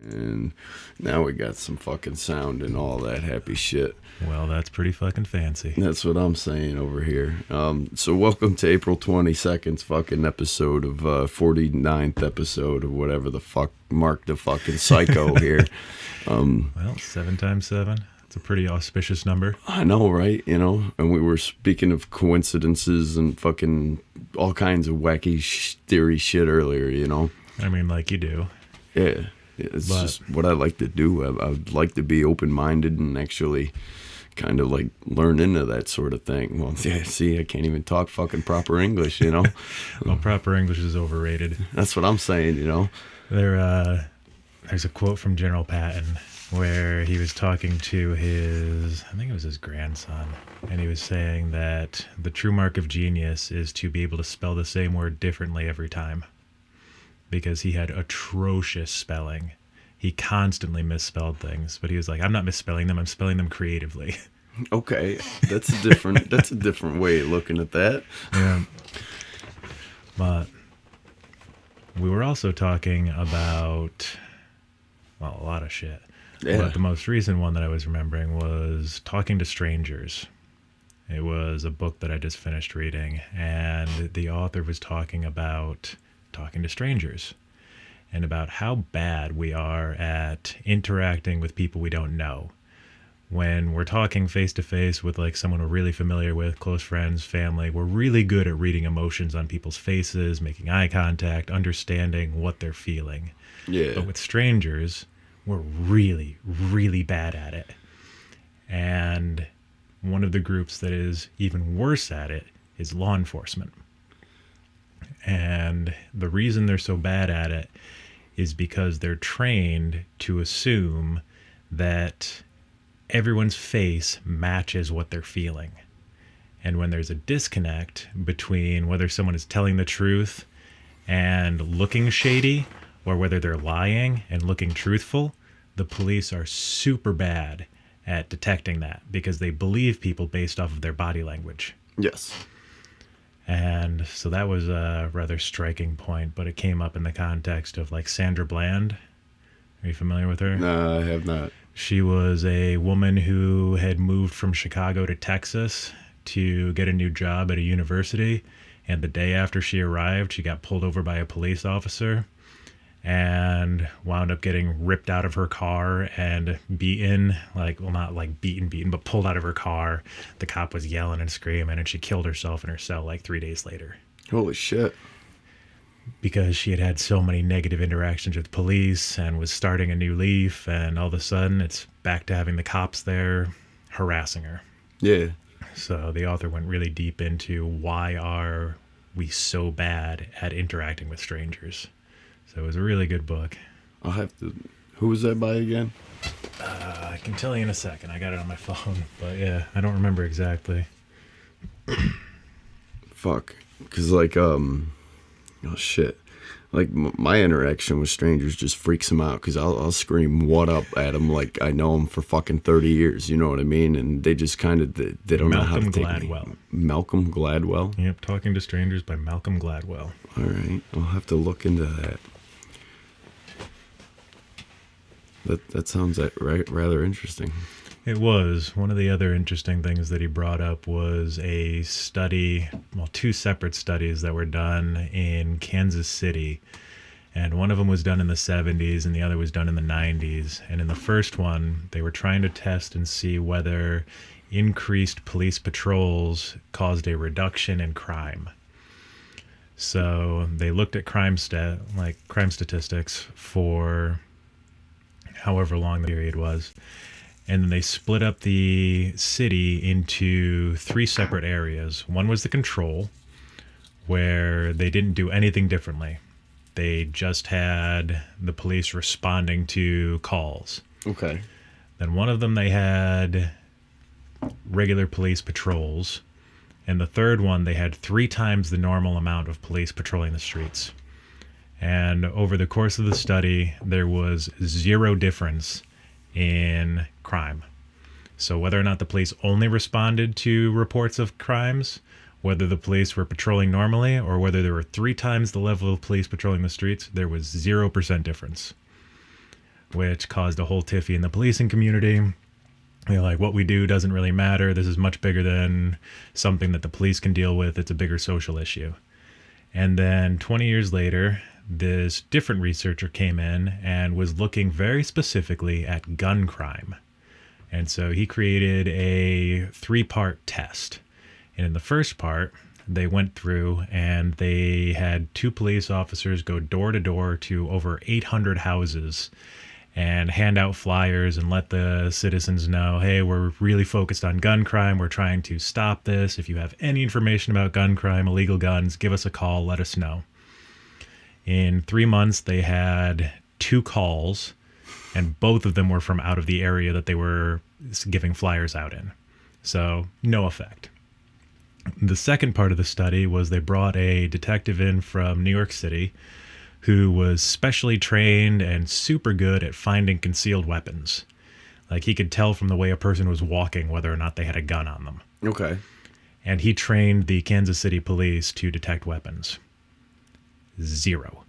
And now we got some fucking sound and all that happy shit. Well, that's pretty fucking fancy. That's what I'm saying over here. So welcome to April 22nd's fucking episode of 49th episode of whatever the fuck Mark the fucking psycho here. Well, 7 times 7. It's a pretty auspicious number. I know, right? You know, and we were speaking of coincidences and fucking all kinds of wacky theory shit earlier, you know? I mean, like you do. Yeah. It's just what I like to do. I'd like to be open-minded and actually kind of like learn into that sort of thing. Well, yeah, see, I can't even talk fucking proper English, you know? Well, proper English is overrated. That's what I'm saying, you know? There's a quote from General Patton where he was talking to I think it was his grandson, and he was saying that the true mark of genius is to be able to spell the same word differently every time. Because he had atrocious spelling. He constantly misspelled things, but he was like, I'm not misspelling them, I'm spelling them creatively. Okay, that's a different way of looking at that. Yeah. But we were also talking about, well, a lot of shit. Yeah. But the most recent one that I was remembering was Talking to Strangers. It was a book that I just finished reading, and the author was talking about talking to strangers and about how bad we are at interacting with people we don't know. When we're talking face to face with like someone we're really familiar with, close friends, family, we're really good at reading emotions on people's faces, making eye contact, understanding what they're feeling. Yeah. But with strangers, we're really, really bad at it. And one of the groups that is even worse at it is law enforcement. And the reason they're so bad at it is because they're trained to assume that everyone's face matches what they're feeling. And when there's a disconnect between whether someone is telling the truth and looking shady, or whether they're lying and looking truthful, the police are super bad at detecting that because they believe people based off of their body language. Yes. And so that was a rather striking point, but it came up in the context of like Sandra Bland. Are you familiar with her? No, I have not. She was a woman who had moved from Chicago to Texas to get a new job at a university. And the day after she arrived, she got pulled over by a police officer and wound up getting ripped out of her car and beaten, like, well, not like beaten, but pulled out of her car. The cop was yelling and screaming, and she killed herself in her cell like 3 days later. Holy shit. Because she had had so many negative interactions with police and was starting a new leaf, and all of a sudden it's back to having the cops there harassing her. Yeah. So the author went really deep into why are we so bad at interacting with strangers. So it was a really good book. I'll have to... Who was that by again? I can tell you in a second. I got it on my phone. But yeah, I don't remember exactly. Fuck. Because like, oh shit. Like, my interaction with strangers just freaks them out because I'll scream what up at them like I know them for fucking 30 years. You know what I mean? And they just kind of, they don't know how to take me. Malcolm Gladwell? Yep, Talking to Strangers by Malcolm Gladwell. All right. I'll have to look into that. That sounds rather interesting. It was. One of the other interesting things that he brought up was a study, well, 2 separate studies that were done in Kansas City. And one of them was done in the 70s and the other was done in the 90s. And in the first one, they were trying to test and see whether increased police patrols caused a reduction in crime. So they looked at crime statistics for however long the period was. And then they split up the city into 3 separate areas. One was the control, where they didn't do anything differently. They just had the police responding to calls. Okay. Then one of them, they had regular police patrols. And the third one, they had 3 times the normal amount of police patrolling the streets. And over the course of the study, there was 0 difference in crime. So whether or not the police only responded to reports of crimes, whether the police were patrolling normally, or whether there were 3 times the level of police patrolling the streets, there was 0% difference. which caused a whole tiffy in the policing community. Like, what we do doesn't really matter. This is much bigger than something that the police can deal with. It's a bigger social issue. And then 20 years later, this different researcher came in and was looking very specifically at gun crime. And so he created a 3-part test. And in the first part, they went through and they had 2 police officers go door to door to over 800 houses and hand out flyers and let the citizens know, hey, we're really focused on gun crime. We're trying to stop this. If you have any information about gun crime, illegal guns, give us a call. Let us know. In 3 months, they had 2 calls, and both of them were from out of the area that they were giving flyers out in. So no effect. The second part of the study was they brought a detective in from New York City who was specially trained and super good at finding concealed weapons. Like, he could tell from the way a person was walking whether or not they had a gun on them. Okay. And he trained the Kansas City police to detect weapons. 0.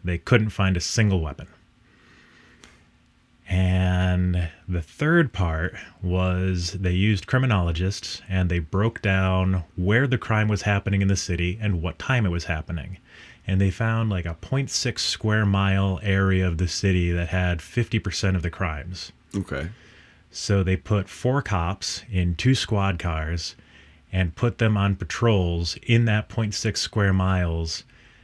They couldn't find a single weapon. And the third part was they used criminologists and they broke down where the crime was happening in the city and what time it was happening. And they found like a 0.6 square mile area of the city that had 50% of the crimes. Okay. So they put 4 cops in 2 squad cars and put them on patrols in that 0.6 square miles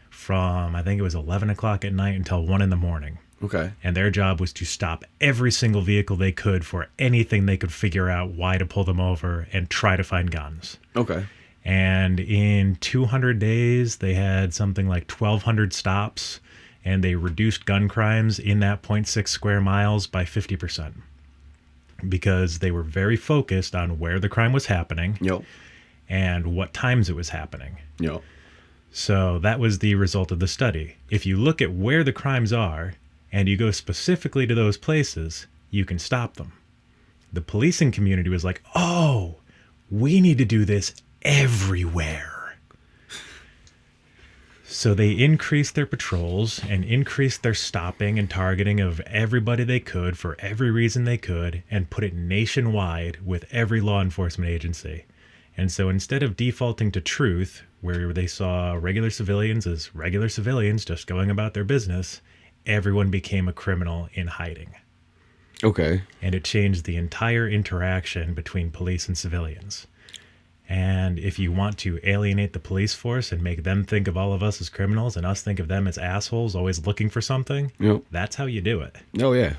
from, I think it was 11 o'clock at night until 1 in the morning. Okay. And their job was to stop every single vehicle they could for anything they could figure out why to pull them over and try to find guns. Okay. And in 200 days, they had something like 1,200 stops, and they reduced gun crimes in that 0.6 square miles by 50%. Because they were very focused on where the crime was happening. Yep. And what times it was happening. Yep. So that was the result of the study. If you look at where the crimes are, and you go specifically to those places, you can stop them. The policing community was like, oh, we need to do this everywhere. So they increased their patrols and increased their stopping and targeting of everybody they could for every reason they could, and put it nationwide with every law enforcement agency. And so instead of defaulting to truth, where they saw regular civilians as regular civilians just going about their business, everyone became a criminal in hiding. Okay. And it changed the entire interaction between police and civilians. And if you want to alienate the police force and make them think of all of us as criminals and us think of them as assholes always looking for something, Yep. that's how you do it. Oh yeah.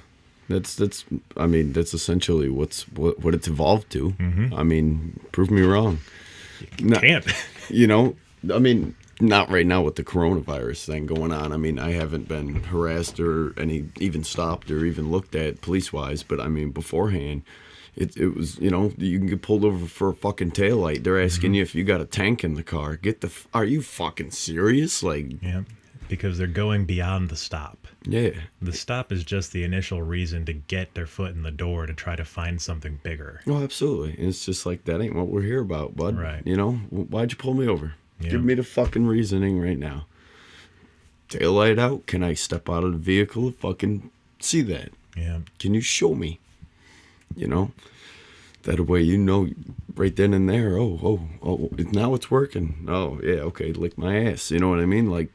That's essentially what it's evolved to. Mm-hmm. I mean, prove me wrong. You can't. Not right now with the coronavirus thing going on. I mean, I haven't been harassed or even stopped or even looked at police-wise, but I mean, beforehand, it was, you can get pulled over for a fucking taillight. They're asking you if you got a tank in the car. Are you fucking serious? Like, Yeah, because they're going beyond the stop. yeah. The stop is just the initial reason to get their foot in the door to try to find something bigger. Oh, absolutely. And it's just like, that ain't what we're here about, bud. Right. Why'd you pull me over? Yeah. Give me the fucking reasoning right now. Taillight out. Can I step out of the vehicle and fucking see that? Yeah. Can you show me? That way right then and there, oh, now it's working. Oh, yeah, okay, lick my ass. You know what I mean? Like,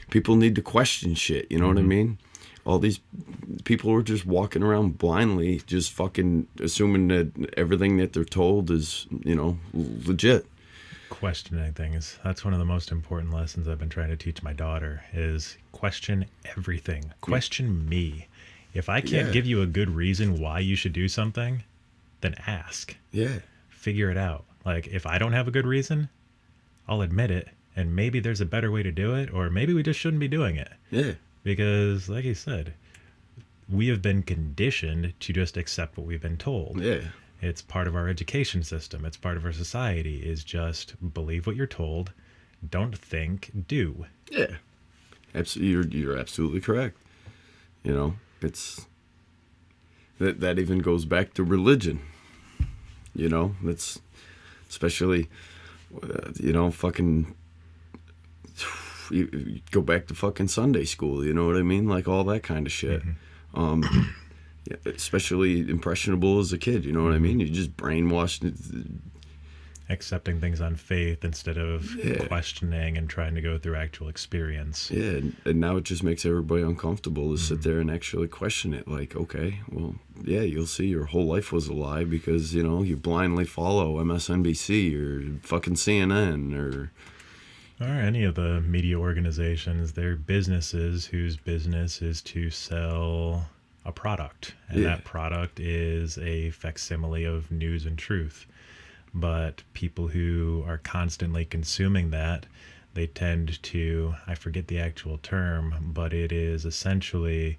people need to question shit, you know what I mean? All these people are just walking around blindly, just fucking assuming that everything that they're told is, legit. Questioning things. That's one of the most important lessons I've been trying to teach my daughter is question everything. Question me. If I can't give you a good reason why you should do something, then ask. Yeah. Figure it out. Like, if I don't have a good reason, I'll admit it, and maybe there's a better way to do it, or maybe we just shouldn't be doing it. Yeah. Because, like you said, we have been conditioned to just accept what we've been told. Yeah. It's part of our education system. It's part of our society, is just believe what you're told. Don't think, do. Yeah. You're absolutely correct. It's that even goes back to religion. That's especially, fucking, you go back to fucking Sunday school, you know what I mean? Like all that kind of shit. Yeah, especially impressionable as a kid, you know what I mean? You just brainwashed. Accepting things on faith instead of Yeah. questioning and trying to go through actual experience. Yeah, and now it just makes everybody uncomfortable to sit there and actually question it. Like, okay, well, yeah, you'll see your whole life was a lie because, you know, you blindly follow MSNBC or fucking CNN or any of the media organizations. They're businesses whose business is to sell a product, and Yeah. that product is a facsimile of news and truth. But people who are constantly consuming that, they tend to, I forget the actual term, but it is essentially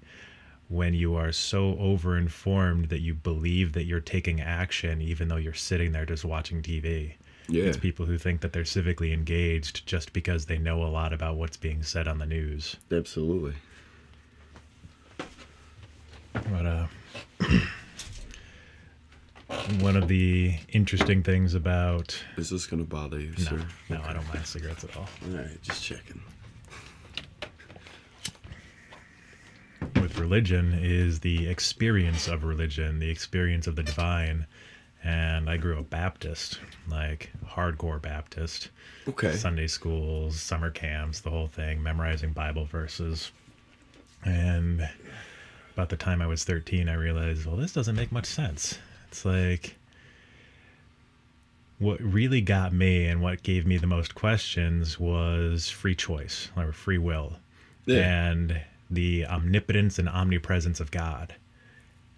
when you are so overinformed that you believe that you're taking action even though you're sitting there just watching TV. yeah. It's people who think that they're civically engaged just because they know a lot about what's being said on the news. Absolutely. But one of the interesting things about... Is this going to bother you, No, sir? no, I don't mind cigarettes at all. All right, just checking. With religion is the experience of religion, the experience of the divine. And I grew up Baptist, like hardcore Baptist. Okay. Sunday schools, summer camps, the whole thing, memorizing Bible verses. And about the time I was 13, I realized, well, this doesn't make much sense. It's like, what really got me and what gave me the most questions was free choice or free will. Yeah. And the omnipotence and omnipresence of God.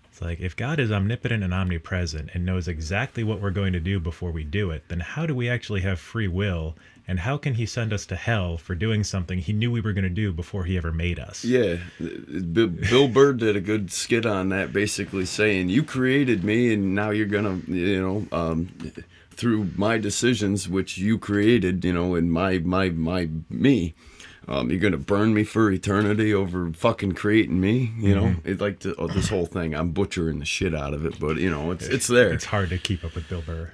It's like, if God is omnipotent and omnipresent and knows exactly what we're going to do before we do it, then how do we actually have free will? And how can he send us to hell for doing something he knew we were going to do before he ever made us? Yeah. Bill Burr did a good skit on that, basically saying, you created me and now you're going to, you know, through my decisions, which you created, you know, in me, you're going to burn me for eternity over fucking creating me, you know? It's like this whole thing. I'm butchering the shit out of it, but, you know, it's there. It's hard to keep up with Bill Burr.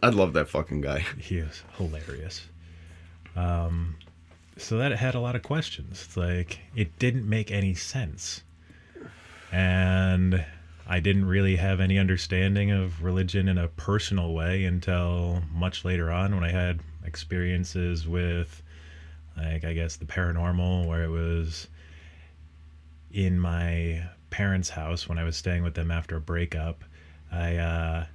I love that fucking guy. He is hilarious. So that had a lot of questions. It's like, it didn't make any sense. And I didn't really have any understanding of religion in a personal way until much later on when I had experiences with, like, I guess the paranormal, where it was in my parents' house when I was staying with them after a breakup. I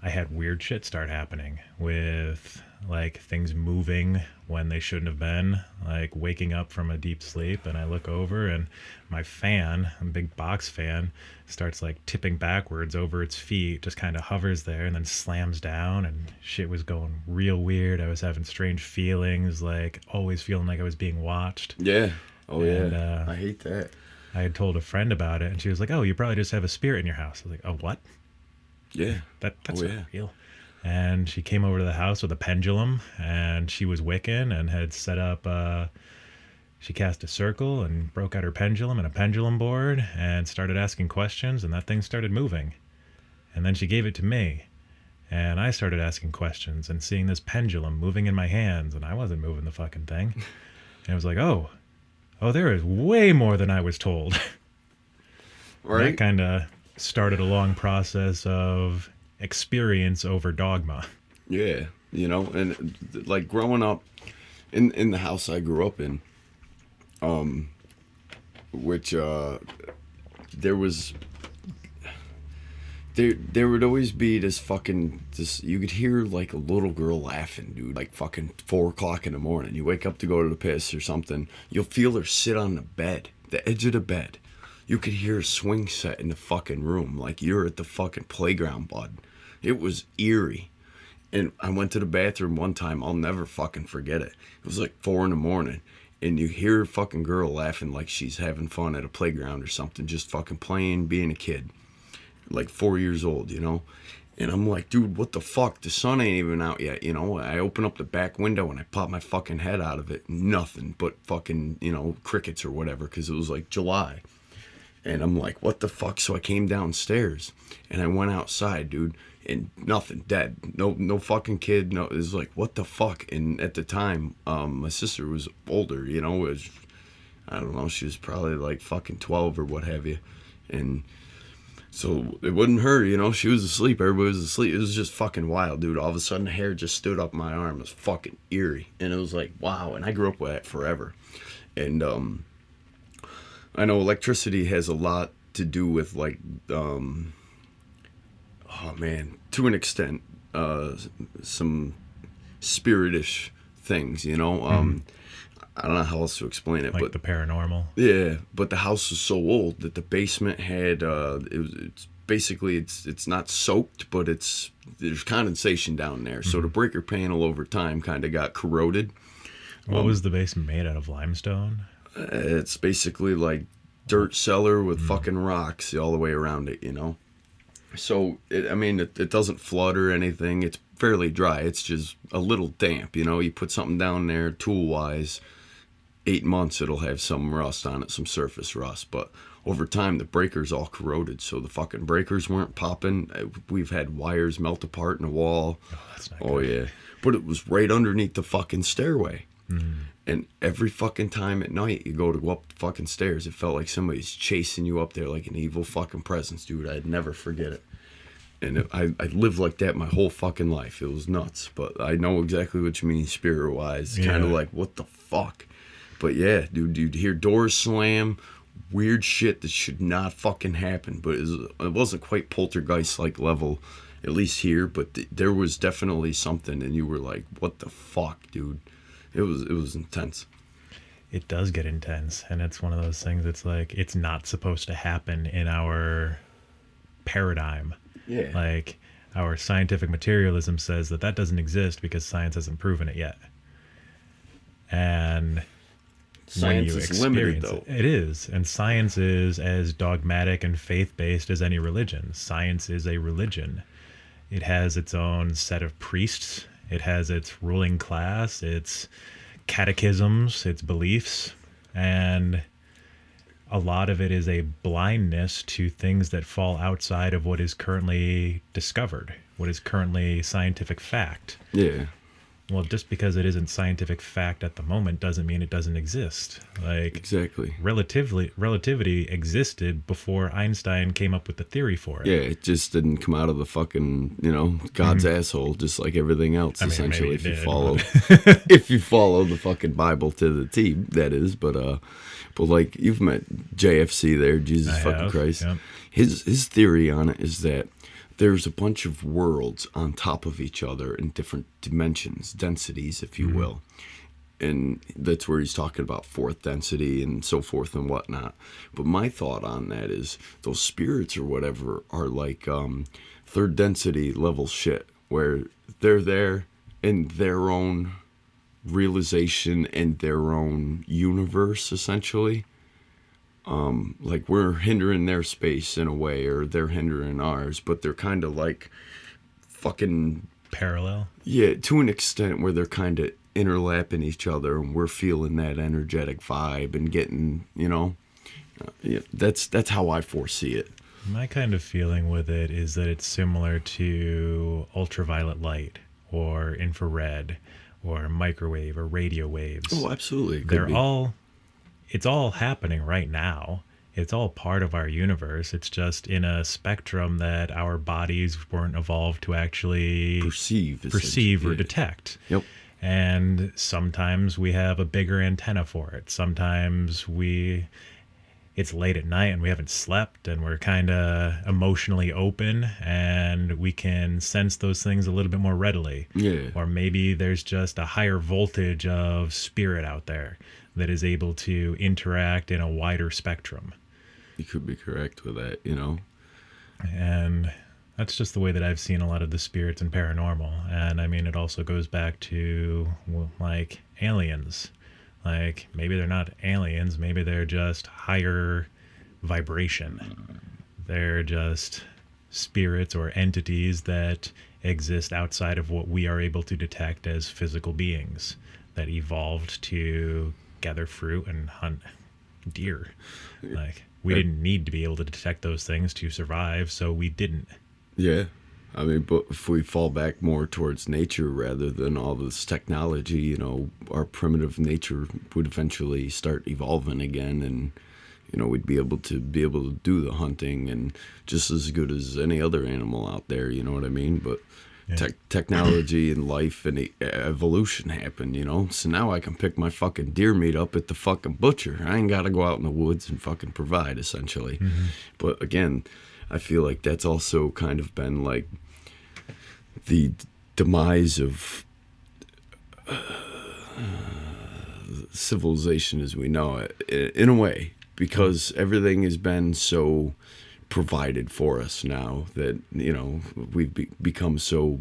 had weird shit start happening with, like, things moving when they shouldn't have been, like waking up from a deep sleep, and I look over and my fan, a big box fan, starts like tipping backwards over its feet, just kind of hovers there and then slams down, and shit was going real weird. I was having strange feelings, like always feeling like I was being watched. Yeah. Oh, And, yeah. I hate that. I had told a friend about it, and she was like, "Oh, you probably just have a spirit in your house." I was like, "Oh, what? Yeah. That's Oh, not yeah. real." And she came over to the house with a pendulum, and she was Wiccan and had set up, she cast a circle and broke out her pendulum and a pendulum board and started asking questions, and that thing started moving. And then she gave it to me, and I started asking questions and seeing this pendulum moving in my hands, and I wasn't moving the fucking thing. And it was like, oh, there is way more than I was told. Right. That kind of started a long process of experience over dogma. Yeah, you know, and like growing up in the house I grew up in, which there would always be this you could hear like a little girl laughing, dude, like fucking 4:00 in the morning. You wake up to go to the piss or something, you'll feel her sit on the bed, the edge of the bed. You could hear a swing set in the fucking room, like you're at the fucking playground, bud. It was eerie. And I went to the bathroom one time, I'll never fucking forget it. It was like 4 a.m, and you hear a fucking girl laughing like she's having fun at a playground or something, just fucking playing, being a kid. Like 4 years old, you know? And I'm like, dude, what the fuck? The sun ain't even out yet, you know? I open up the back window and I pop my fucking head out of it. Nothing but fucking, you know, crickets or whatever, because it was like July. And I'm like, what the fuck? So I came downstairs and I went outside, dude, and nothing, dead. No fucking kid. No, it was like, what the fuck? And at the time, my sister was older, you know, I don't know, she was probably like fucking 12 or what have you. And so it wasn't her, you know, she was asleep, everybody was asleep. It was just fucking wild, dude. All of a sudden the hair just stood up my arm. It was fucking eerie. And it was like, wow. And I grew up with that forever. And I know electricity has a lot to do with like, oh man, to an extent, some spiritish things, you know. I don't know how else to explain it, Like but the paranormal. yeah, but the house is so old that the basement had it's basically it's not soaked, but there's condensation down there. So the breaker panel over time kind of got corroded. What was the basement made out of? Limestone? It's basically like dirt cellar with fucking rocks all the way around it, you know. So it doesn't flood or anything. It's fairly dry. It's just a little damp, you know. You put something down there, tool wise, 8 months it'll have some rust on it, some surface rust. But over time the breaker's all corroded, so the fucking breakers weren't popping. We've had wires melt apart in the wall. Oh, that's not Oh good. yeah, but it was right underneath the fucking stairway. And every fucking time at night you go up the fucking stairs, it felt like somebody's chasing you up there like an evil fucking presence, dude. I'd never forget it. And I lived like that my whole fucking life. It was nuts. But I know exactly what you mean spirit-wise. Kind of like, what the fuck? But yeah, dude, you'd hear doors slam, weird shit that should not fucking happen. But it wasn't quite poltergeist-like level, at least here. But there was definitely something, and you were like, what the fuck, dude? It was intense. It does get intense, and it's one of those things. It's like it's not supposed to happen in our paradigm. Yeah. Like our scientific materialism says that doesn't exist because science hasn't proven it yet. And Science is limited, though. it is, and science is as dogmatic and faith-based as any religion. Science is a religion. It has its own set of priests. It has its ruling class, its catechisms, its beliefs, and a lot of it is a blindness to things that fall outside of what is currently discovered, what is currently scientific fact. Yeah. Well, just because it isn't scientific fact at the moment doesn't mean it doesn't exist. Like, Exactly. relativity existed before Einstein came up with the theory for it. Yeah, it just didn't come out of the fucking, you know, God's asshole, just like everything else, I mean, essentially, maybe if you it did, follow but- if you follow the fucking Bible to the T, that is. But like, you've met JFC there, Jesus I fucking have, Christ. yep. His theory on it is that there's a bunch of worlds on top of each other in different dimensions, densities, if you will. And that's where he's talking about fourth density and so forth and whatnot. But my thought on that is those spirits or whatever are like third density level shit, where they're there in their own realization and their own universe, essentially. Like we're hindering their space in a way, or they're hindering ours, but they're kind of like fucking, Parallel. yeah, to an extent where they're kind of interlapping each other, and we're feeling that energetic vibe and getting, you know, yeah, that's how I foresee it. My kind of feeling with it is that it's similar to ultraviolet light or infrared or microwave or radio waves. Oh, absolutely. It could be. It's all happening right now. It's all part of our universe. It's just in a spectrum that our bodies weren't evolved to actually perceive or essentially. detect. Yep. And sometimes we have a bigger antenna for it. Sometimes it's late at night and we haven't slept and we're kind of emotionally open and we can sense those things a little bit more readily. Yeah. Or maybe there's just a higher voltage of spirit out there that is able to interact in a wider spectrum. You could be correct with that, you know. And that's just the way that I've seen a lot of the spirits and paranormal. And I mean, it also goes back to, well, like, aliens. Like, maybe they're not aliens, maybe they're just higher vibration. They're just spirits or entities that exist outside of what we are able to detect as physical beings that evolved to gather fruit and hunt deer. Like, we didn't need to be able to detect those things to survive, so we didn't. Yeah. I mean, but if we fall back more towards nature rather than all this technology, you know, our primitive nature would eventually start evolving again, and you know, we'd be able to do the hunting and just as good as any other animal out there. You know what I mean? But Yeah. technology and life and evolution happened, you know. So now I can pick my fucking deer meat up at the fucking butcher. I ain't got to go out in the woods and fucking provide, essentially. But again, I feel like that's also kind of been like the demise of civilization as we know it, in a way, because everything has been so provided for us now that, you know, we've become so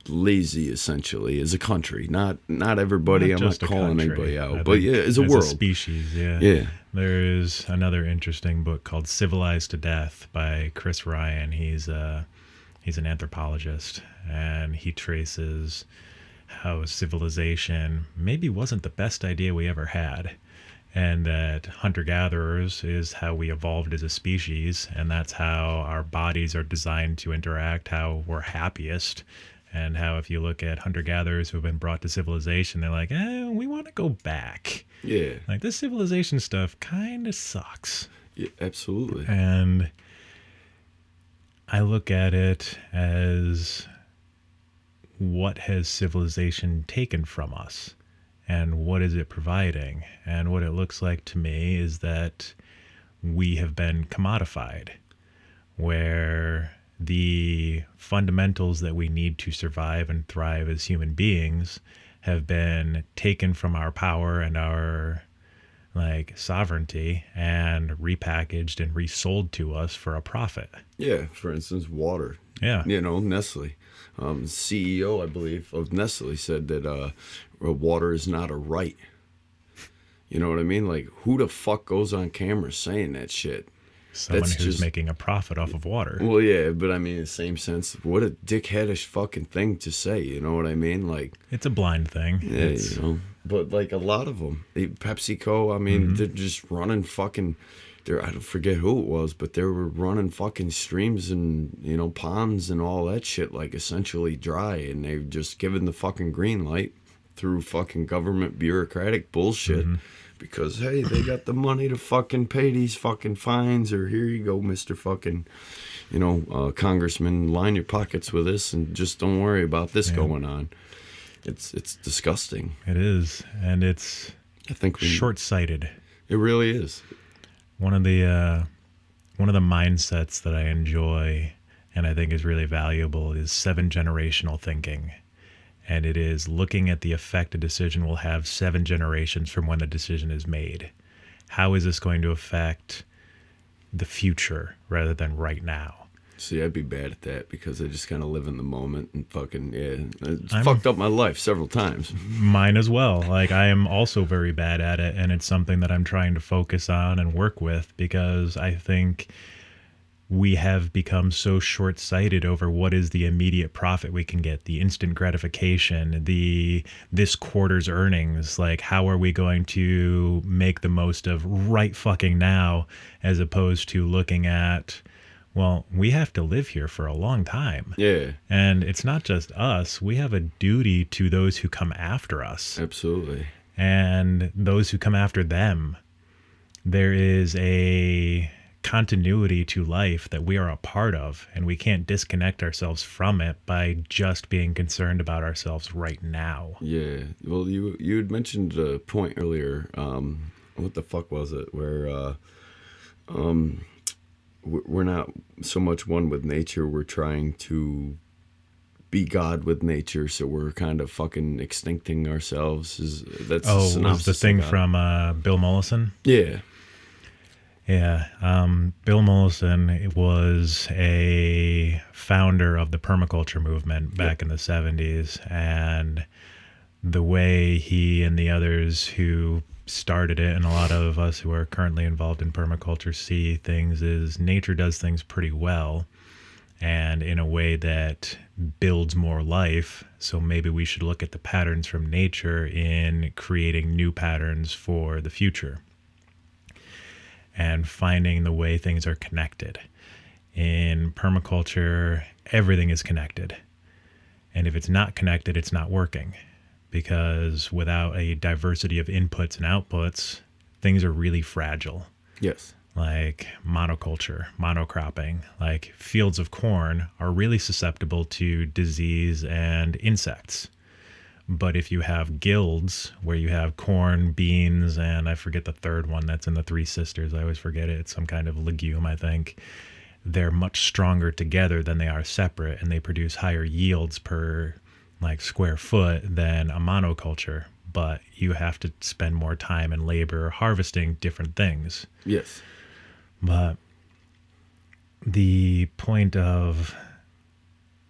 lazy, essentially, as a country. Not everybody. I'm not calling anybody out, but yeah, as a world, species. yeah. There's another interesting book called Civilized to Death by Chris Ryan. He's an anthropologist, and he traces how civilization maybe wasn't the best idea we ever had, and that hunter-gatherers is how we evolved as a species, and that's how our bodies are designed to interact, how we're happiest, and how if you look at hunter-gatherers who have been brought to civilization, they're like, we want to go back. Yeah. Like, this civilization stuff kind of sucks. Yeah, absolutely. And I look at it as, what has civilization taken from us? And what is it providing? And what it looks like to me is that we have been commodified, where the fundamentals that we need to survive and thrive as human beings have been taken from our power and our sovereignty and repackaged and resold to us for a profit. Yeah, for instance, water. Yeah. You know, Nestle. CEO, I believe, of Nestle said that water is not a right. You know what I mean? Like, who the fuck goes on camera saying that shit? Someone who's making a profit off of water. Well, yeah, but I mean, in the same sense, what a dickheadish fucking thing to say. You know what I mean? Like, it's a blind thing. Yeah, you know. But like a lot of them, PepsiCo, I mean, they're just running fucking. I don't forget who it was, but they were running fucking streams and, you know, ponds and all that shit, like, essentially dry, and they've just given the fucking green light through fucking government bureaucratic bullshit because, hey, they got the money to fucking pay these fucking fines, or here you go, Mr. fucking, you know, congressman, line your pockets with this and just don't worry about this going on. It's disgusting. It is, and it's short-sighted. It really is. One of the mindsets that I enjoy and I think is really valuable is 7 generational thinking. And it is looking at the effect a decision will have 7 generations from when the decision is made. How is this going to affect the future rather than right now? See, I'd be bad at that because I just kind of live in the moment and fucking, it's fucked up my life several times. Mine as well. Like, I am also very bad at it, and it's something that I'm trying to focus on and work with, because I think we have become so short-sighted over what is the immediate profit we can get, the instant gratification, this quarter's earnings. Like, how are we going to make the most of right fucking now, as opposed to looking at, well, we have to live here for a long time. Yeah. And it's not just us. We have a duty to those who come after us. Absolutely. And those who come after them. There is a continuity to life that we are a part of, and we can't disconnect ourselves from it by just being concerned about ourselves right now. Yeah. Well, you had mentioned a point earlier. What the fuck was it? Where we're not so much one with nature. We're trying to be God with nature, so we're kind of fucking extincting ourselves. That's was the thing from Bill Mollison? Yeah. Yeah. Bill Mollison was a founder of the permaculture movement back in the 70s, and the way he and the others who started it, and a lot of us who are currently involved in permaculture, see things is nature does things pretty well, and in a way that builds more life. So maybe we should look at the patterns from nature in creating new patterns for the future, and finding the way things are connected. in permaculture, everything is connected. And if it's not connected, it's not working. Because without a diversity of inputs and outputs, things are really fragile. Yes. Like monoculture, monocropping, like fields of corn are really susceptible to disease and insects. But if you have guilds where you have corn, beans, and I forget the third one that's in the Three Sisters, I always forget it. It's some kind of legume, I think. They're much stronger together than they are separate, and they produce higher yields per like square foot than a monoculture. But you have to spend more time and labor harvesting different things. Yes. But the point of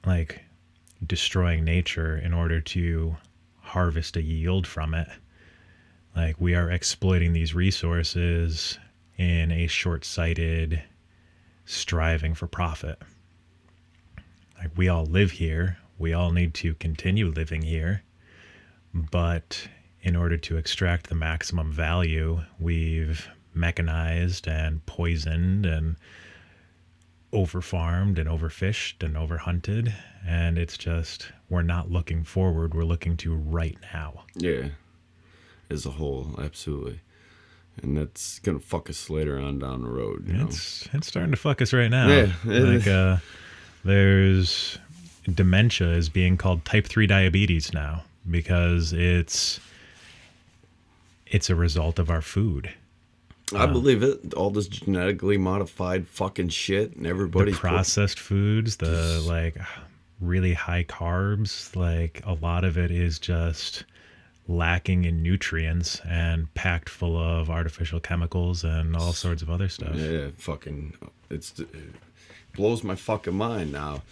like destroying nature in order to harvest a yield from it, like we are exploiting these resources in a short-sighted striving for profit. Like we all live here, we all need to continue living here, but in order to extract the maximum value, we've mechanized and poisoned and overfarmed and overfished and overhunted, and it's just we're not looking forward, we're looking to right now. Yeah, as a whole, absolutely. And that's gonna fuck us later on down the road. You know? It's starting to fuck us right now. Yeah. Like there's dementia is being called type 3 diabetes now because it's a result of our food. I believe it. All this genetically modified fucking shit, and everybody's the processed foods, the like really high carbs, like a lot of it is just lacking in nutrients and packed full of artificial chemicals and all sorts of other stuff. Yeah, fucking, it blows my fucking mind now.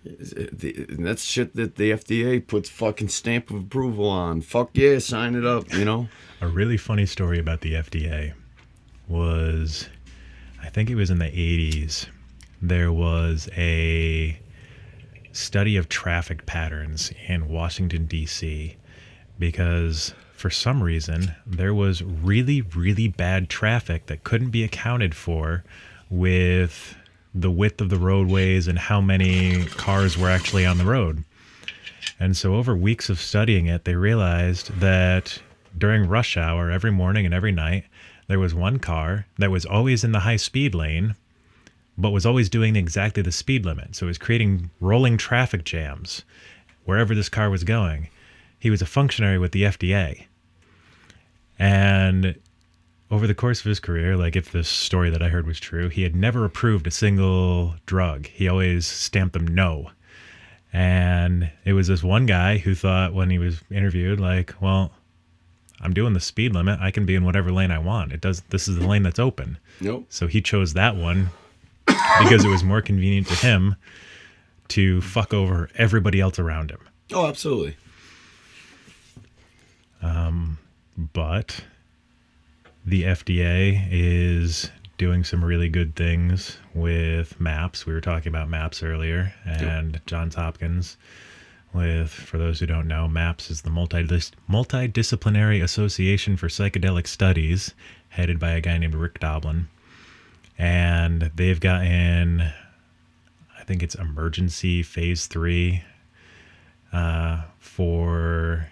And that's shit that the FDA puts fucking stamp of approval on. Fuck yeah, sign it up, you know? A really funny story about the FDA was, I think it was in the 80s, there was a study of traffic patterns in Washington, D.C., because for some reason there was really, really bad traffic that couldn't be accounted for with the width of the roadways and how many cars were actually on the road. And so over weeks of studying it, they realized that during rush hour every morning and every night, there was one car that was always in the high speed lane, but was always doing exactly the speed limit. So it was creating rolling traffic jams wherever this car was going. He was a functionary with the FDA. And over the course of his career, like if this story that I heard was true, he had never approved a single drug. He always stamped them no. And it was this one guy who thought when he was interviewed, like, well, I'm doing the speed limit. I can be in whatever lane I want. This is the lane that's open. Nope. So he chose that one because it was more convenient to him to fuck over everybody else around him. Oh, absolutely. But the FDA is doing some really good things with MAPS. We were talking about MAPS earlier, and yep. Johns Hopkins with, for those who don't know, MAPS is the Multidisciplinary Association for Psychedelic Studies, headed by a guy named Rick Doblin. And they've gotten, I think it's emergency phase 3 for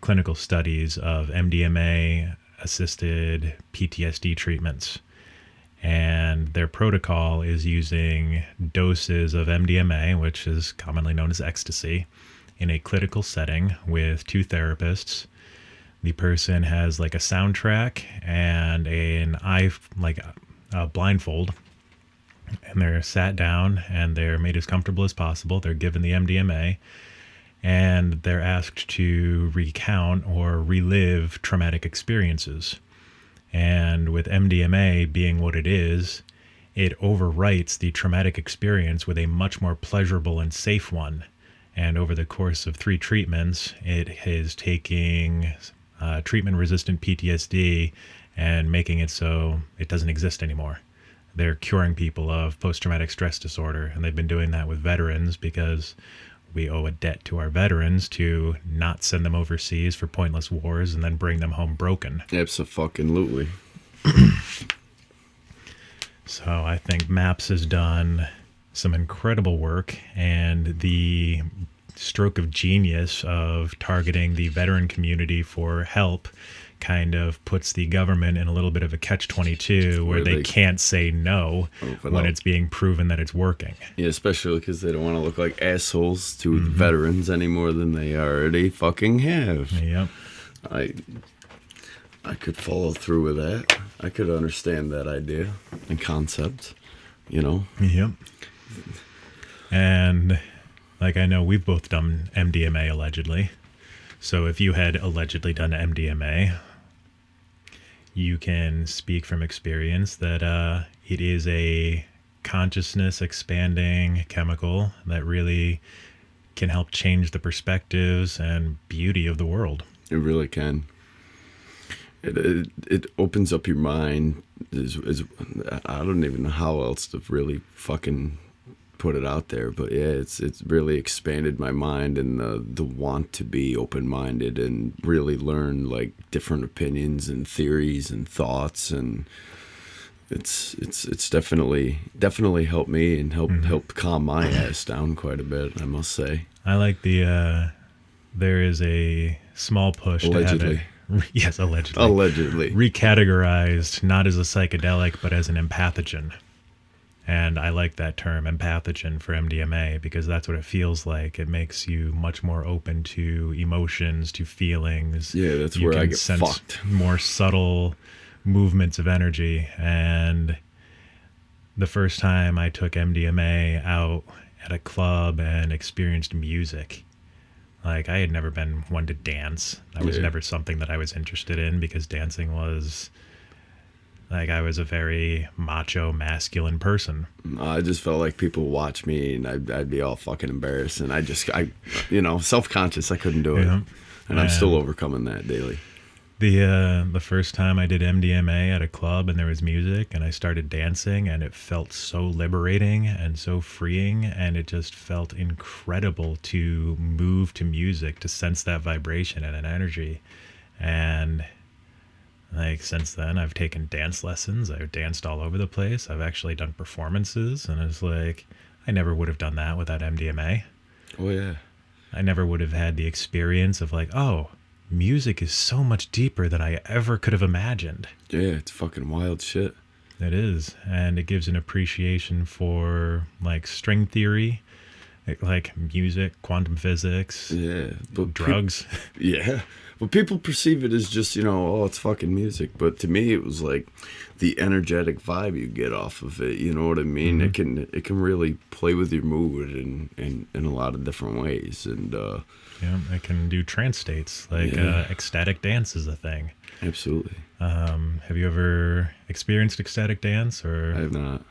clinical studies of MDMA assisted PTSD treatments. And their protocol is using doses of MDMA, which is commonly known as ecstasy, in a clinical setting with 2 therapists. The person has like a soundtrack and a blindfold, and they're sat down and they're made as comfortable as possible. They're given the MDMA, and they're asked to recount or relive traumatic experiences. And with MDMA being what it is, it overwrites the traumatic experience with a much more pleasurable and safe one. And over the course of 3 treatments, it is taking treatment-resistant PTSD and making it so it doesn't exist anymore. They're curing people of post-traumatic stress disorder, and they've been doing that with veterans because we owe a debt to our veterans to not send them overseas for pointless wars and then bring them home broken. Absolutely. So I think MAPS has done some incredible work, and the stroke of genius of targeting the veteran community for help kind of puts the government in a little bit of a catch-22 where they can't say no when it's being proven that it's working. Yeah, especially because they don't want to look like assholes to veterans any more than they already fucking have. Yep. I could follow through with that. I could understand that idea and concept, you know? Yep. And, like, I know we've both done MDMA allegedly. So if you had allegedly done MDMA, you can speak from experience that it is a consciousness expanding chemical that really can help change the perspectives and beauty of the world. It really can. It opens up your mind. I don't even know how else to really fucking put it out there, but yeah, it's really expanded my mind and the want to be open-minded and really learn like different opinions and theories and thoughts, and it's definitely helped me and helped calm my ass down quite a bit, I must say. I like the there is a small push allegedly. To have it, yes, allegedly recategorized not as a psychedelic but as an empathogen. And I like that term, empathogen, for MDMA, because that's what it feels like. It makes you much more open to emotions, to feelings. Yeah, that's where I get fucked. More subtle movements of energy. And the first time I took MDMA out at a club and experienced music, like, I had never been one to dance. That was never something that I was interested in, because dancing was... like, I was a very macho, masculine person. I just felt like people watch me and I'd be all fucking embarrassed. And I self-conscious, I couldn't do it. Yeah. And I'm still overcoming that daily. The first time I did MDMA at a club and there was music and I started dancing, and it felt so liberating and so freeing, and it just felt incredible to move to music, to sense that vibration and an energy. And... like, since then, I've taken dance lessons. I've danced all over the place. I've actually done performances, and it's like, I never would have done that without MDMA. Oh, yeah. I never would have had the experience of like, oh, music is so much deeper than I ever could have imagined. Yeah, it's fucking wild shit. It is, and it gives an appreciation for, like, string theory, like music, quantum physics, but drugs. Yeah. Well, people perceive it as just, oh, it's fucking music. But to me, it was like the energetic vibe you get off of it. You know what I mean? Mm-hmm. It can really play with your mood in a lot of different ways. And it can do trance states. Like ecstatic dance is a thing. Absolutely. Have you ever experienced ecstatic dance? Or I have not.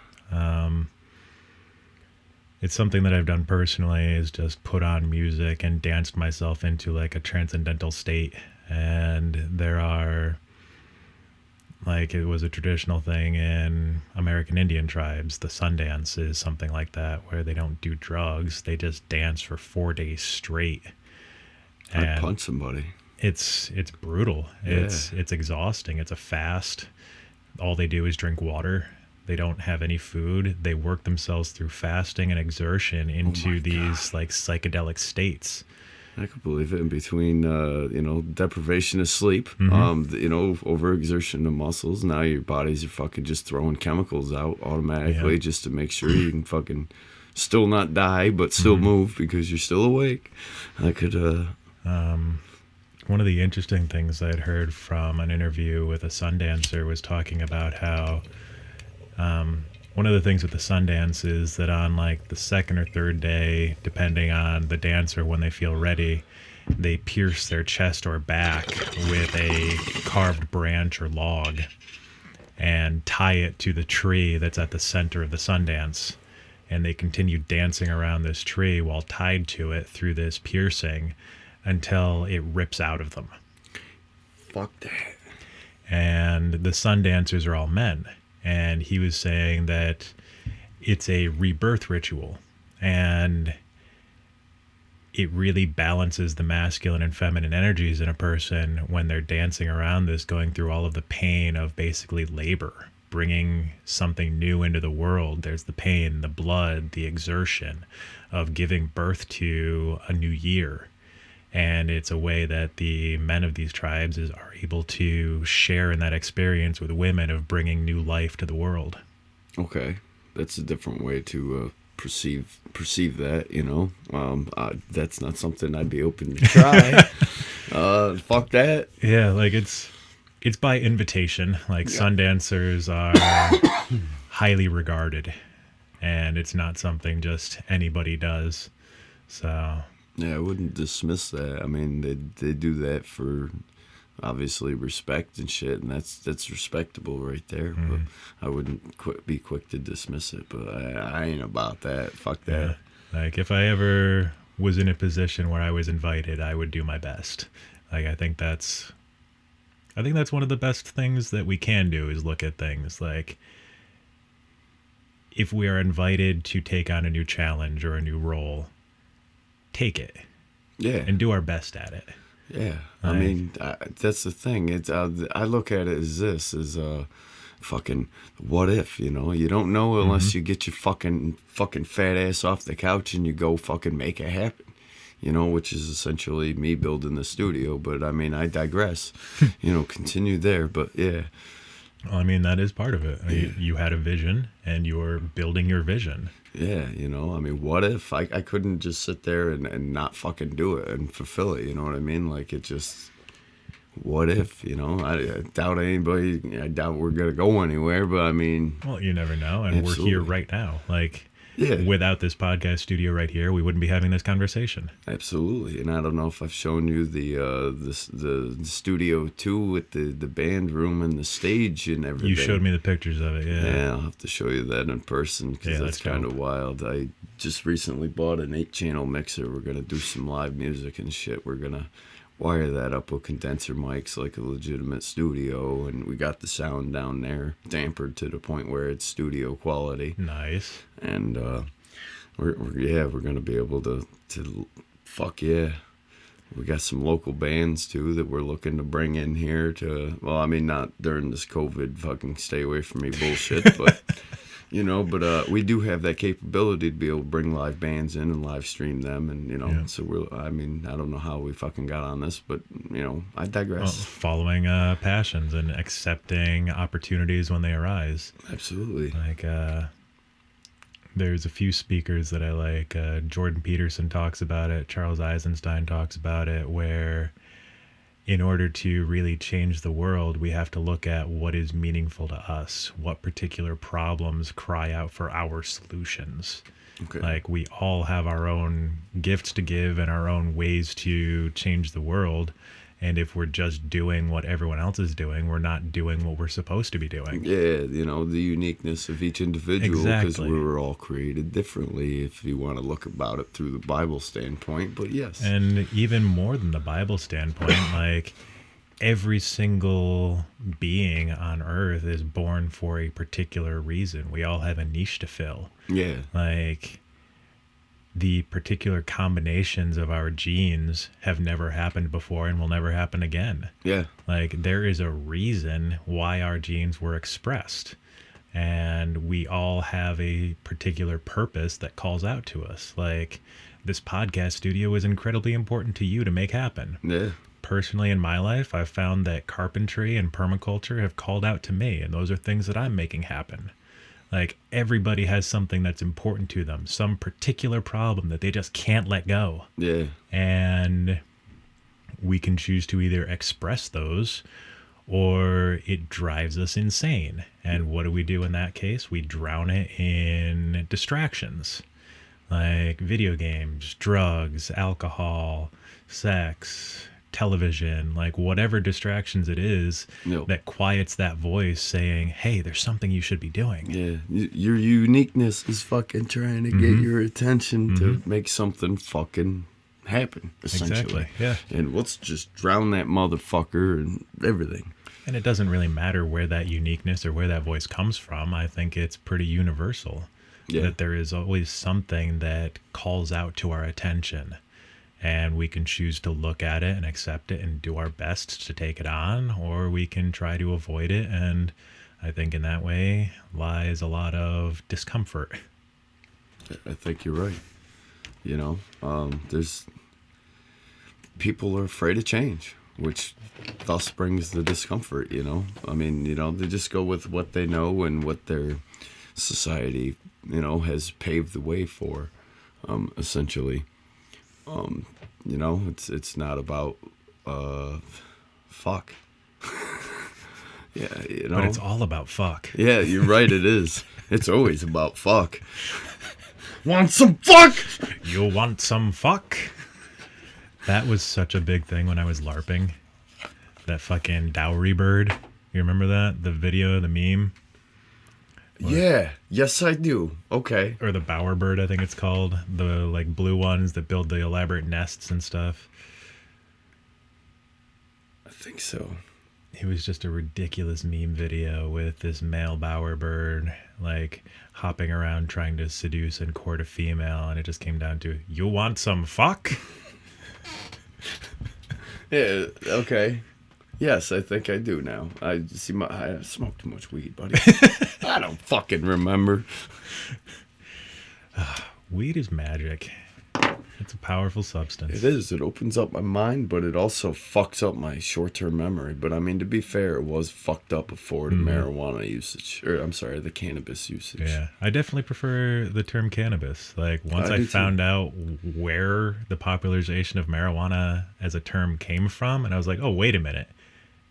It's something that I've done personally, is just put on music and danced myself into like a transcendental state. And there are, like, it was a traditional thing in American Indian tribes. The Sundance is something like that, where they don't do drugs. They just dance for 4 days straight. I'd punch somebody. It's brutal. Yeah. It's exhausting. It's a fast. All they do is drink water. They don't have any food. They work themselves through fasting and exertion into these like psychedelic states. I could believe it. In between, deprivation of sleep, overexertion of muscles. Now your bodies are fucking just throwing chemicals out automatically just to make sure you can fucking still not die, but still move because you're still awake. I could. One of the interesting things I'd heard from an interview with a Sundancer was talking about how. One of the things with the Sundance is that on like the second or third day, depending on the dancer, when they feel ready, they pierce their chest or back with a carved branch or log and tie it to the tree that's at the center of the Sundance. And they continue dancing around this tree while tied to it through this piercing until it rips out of them. Fuck that. And the Sundancers are all men. And he was saying that it's a rebirth ritual, and it really balances the masculine and feminine energies in a person when they're dancing around this, going through all of the pain of basically labor. bringing something new into the world. There's the pain, the blood, the exertion of giving birth to a new year. And it's a way that the men of these tribes are able to share in that experience with women of bringing new life to the world. Okay, that's a different way to perceive that, you know. That's not something I'd be open to try. Fuck that. Yeah, like it's by invitation. Like Sundancers are highly regarded, and it's not something just anybody does. So yeah, I wouldn't dismiss that. I mean, they do that for obviously respect and shit, and that's respectable right there. Mm-hmm. But I wouldn't be quick to dismiss it. But I ain't about that. Fuck that. Yeah. Like if I ever was in a position where I was invited, I would do my best. Like I think that's one of the best things that we can do is look at things like if we are invited to take on a new challenge or a new role, take it. Yeah. And do our best at it. Yeah. I mean, that's the thing. It's I look at it as this is fucking what if, you know? You don't know unless you get your fucking fat ass off the couch and you go fucking make it happen. You know, which is essentially me building the studio, but I mean, I digress. You know, continue there, but yeah. Well, I mean, that is part of it. Yeah. You had a vision, and you're building your vision. Yeah, you know, I mean, what if I couldn't just sit there and not fucking do it and fulfill it, you know what I mean? Like, it just, what if, you know? I doubt we're going to go anywhere, but I mean. Well, you never know, and absolutely. We're here right now. Like, yeah. Without this podcast studio right here, we wouldn't be having this conversation. Absolutely, and I don't know if I've shown you the studio too with the band room and the stage and everything. You showed me the pictures of it, yeah. Yeah, I'll have to show you that in person because that's kind of wild. I just recently bought an 8-channel mixer. We're gonna do some live music and shit. We're gonna wire that up with condenser mics like a legitimate studio, and we got the sound down there dampered to the point where it's studio quality. Nice. And we're gonna be able to fuck yeah. We got some local bands too that we're looking to bring in here to, well, I mean, not during this COVID fucking stay away from me bullshit, but you know, but we do have that capability to be able to bring live bands in and live stream them, and you know, so I mean, I don't know how we fucking got on this, but you know, I digress. Well, following passions and accepting opportunities when they arise. Absolutely. Like there's a few speakers that I like. Jordan Peterson talks about it. Charles Eisenstein talks about it, where in order to really change the world, we have to look at what is meaningful to us, what particular problems cry out for our solutions. Okay. Like we all have our own gifts to give and our own ways to change the world. And if we're just doing what everyone else is doing, we're not doing what we're supposed to be doing. Yeah, you know, the uniqueness of each individual, because we were all created differently, if you want to look about it through the Bible standpoint, but yes. And even more than the Bible standpoint, like every single being on earth is born for a particular reason. We all have a niche to fill. Yeah. Like the particular combinations of our genes have never happened before and will never happen again. Yeah. Like there is a reason why our genes were expressed, and we all have a particular purpose that calls out to us. Like this podcast studio is incredibly important to you to make happen. Yeah. Personally, in my life, I've found that carpentry and permaculture have called out to me, and those are things that I'm making happen. Like everybody has something that's important to them, some particular problem that they just can't let go. Yeah. And we can choose to either express those or it drives us insane. And what do we do in that case? We drown it in distractions like video games, drugs, alcohol, sex, television, like whatever distractions it is that quiets that voice saying, hey, there's something you should be doing. Yeah, your uniqueness is fucking trying to get your attention to make something fucking happen, essentially. Exactly, yeah. And let's just drown that motherfucker and everything. And it doesn't really matter where that uniqueness or where that voice comes from. I think it's pretty universal that there is always something that calls out to our attention. And we can choose to look at it and accept it and do our best to take it on, or we can try to avoid it and I think in that way lies a lot of discomfort. I think you're right. You know, there's people are afraid of change, which thus brings the discomfort, you know? I mean, you know, they just go with what they know and what their society, you know, has paved the way for, essentially. You know, it's not about, fuck. Yeah, you know? But it's all about fuck. Yeah, you're right, it is. It's always about fuck. Want some fuck? You want some fuck? That was such a big thing when I was LARPing. That fucking dowry bird. You remember that? The video, the meme? Yeah, yes I do. Okay. Or the bower bird, I think it's called. The like blue ones that build the elaborate nests and stuff. I think so. It was just a ridiculous meme video with this male bower bird like hopping around trying to seduce and court a female, and it just came down to, you want some fuck? Yeah, okay. Yes, I think I do now. I smoke too much weed, buddy. I don't fucking remember. Weed is magic. It's a powerful substance. It is. It opens up my mind, but it also fucks up my short-term memory. But I mean, to be fair, it was fucked up before the marijuana usage. Or, I'm sorry, the cannabis usage. Yeah, I definitely prefer the term cannabis. Like, once I found out where the popularization of marijuana as a term came from, and I was like, oh, wait a minute.